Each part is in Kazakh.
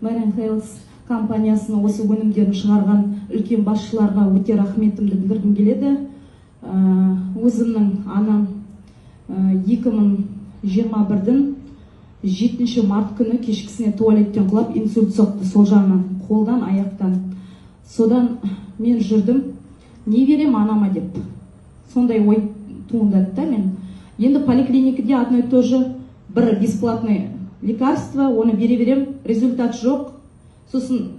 Байрен Хейлс компаниясының осы өнімдерін шығарған үлкен басшыларға өте рахметімді білдіргім келеді. Өзімнің анам 2021-дің 7 март күні кешкісіне туалеттен құлап инсульт соқты, сол жағынан, қолдан, аяқтан. Содан мен жүрдім, не берем анама деп. Сондай ой туындады да мен. Енді поликлиникаде одно и то же бір бесплатный лекарство, оны бере берем, результат жоқ. Сосын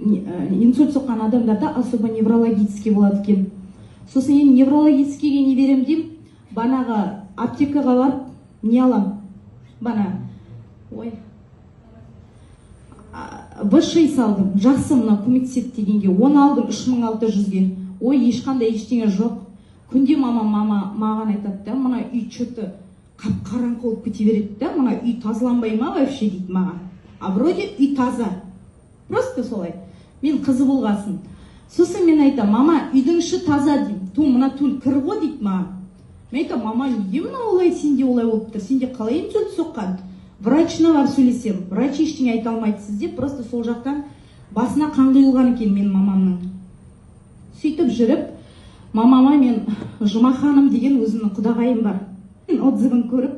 инсульт соққан адамдарда особо неврологический болады екен. Сосын енді неврологическийге не берем дейм, банаға аптекаға барып не алам? Бана V6 салдым, жақсы мұна көмектеседі дегенге, оны алдым 3600-ге. Ешқандай ештеңе жоқ. Күнде маған айтады да, мына үй чөті қап-қараңғы болып кете береді да, мына үй тазаланбай ма вообще дейді маған. А вроде үй таза. Просто солай. Мен қызы болғасын. Сосын мен айтам, мама, үйдің іші таза деймін. Мына түл кір ғой дейді маған. Мен айтам, мама, неге мына олай, сенде олай болып тұр? Сенде қалай инсульт соққан? Врачына барып сөйлесем, врач ештеңе айта алмайды сізде, просто сол жақтан басына қан құйылған екен менің мамамның. Сөйтіп жүріп, мамама мен Жұма ханым деген өзімнің құдағайым бар. Отзывын көріп,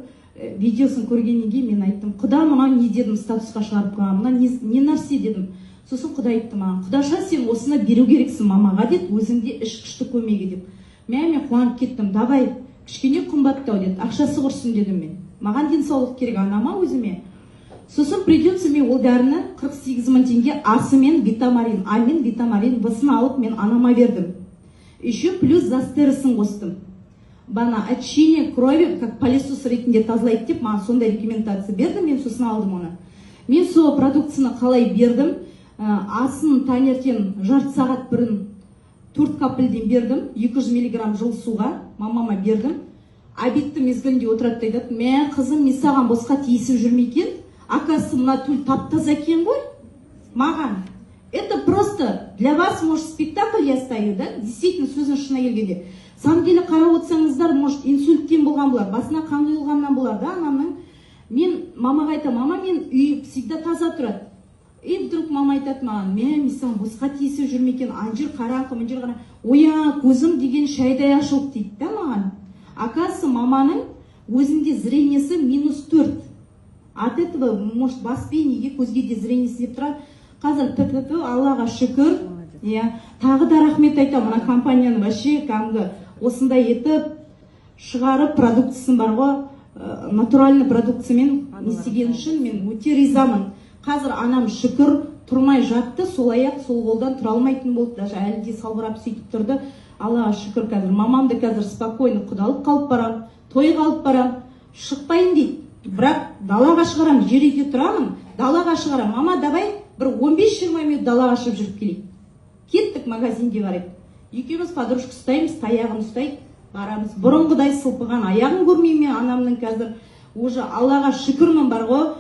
видеосын көргеннен кейін мен айттым, құда мына не дедім, статусқа шығарып қойған, мына не нәрсе дедім. Сосын құда айтты маған, құдаша сен осыны беру керексің мамаға деді, өзіңде ішкішті көмегі деп. Мен қуанып кеттім, давай, кішкене қымбаттау деді, ақшасы құрсын дедім мен. Маған денсаулық керек, анама өзіме. Сосын придется мен ол дәріні 48 000 теңге асымен витамарин, А мен витамарин В-сын алып мен анама бердім. Еще плюс застерісін қостым. Бана очищение крови, как пылесос ретінде тазалайды деп, маған сондай рекомендация бердім, мен сосын алдым оны. Мен сол продукцияны қалай бердім, асын таңертең жарты сағат бұрын 4 капельден бердім, 200 мг жылы суға мамама бердім. Обедті мезгілінде отырады айтады, мен қызым, мен саған босқа тиісіп жүрмекен, оказывается, мына түл тап-таза екен ғой маған. Это просто для вас, может, спектакль я стою, да? Действительно, сөздің шынына келгенде. Самом деле қарап отырсаңыздар, может, инсульттен болған болар, басына қан құйылғаннан болар, да, анамның. Мен мамаға айтам, мама, мен үй всегда таза тұрады. И вдруг мама айтады маған, мен саған босқа тиісіп жүрмекен, анжир қараңғы, мынжир қараңғы. Оя, көзім деген шайдай ашылды дейді да маған. Оказывается, маманың өзінде зрениесі -4. От этого, может, баспен, неге көзге де зрениесі деп тұрады. Қазір Аллаға шүкір. Тағы да рахмет айтам, мына компанияны вообще кәдімгі осындай етіп шығарып продукциясын бар ғой, натуральный продукциямен істеген үшін мен өте ризамын. Қазір анам шүкір тұрмай жатты, сол аяқ, сол қолдан тұра алмайтын болды, даже әлі де салбырап сөйтіп тұрды. Аллаға шүкір қазір. Мамамды қазір спокойно құдалық қалып барам, той қалып барам, шықпайын дейді. Бірақ далаға шығарам, жер үйде тұрамын, далаға шығарам. Мама, давай бір 15-20 минут далаға шығып жүріп келейік. Кеттік магазинге барайық. Екеуміз подружка ұстаймыз, таяғын ұстайық, барамыз. Бұрынғыдай сылпыған аяғын көрмеймін, анамның қазір уже Аллаға шүкірмін бар ғой.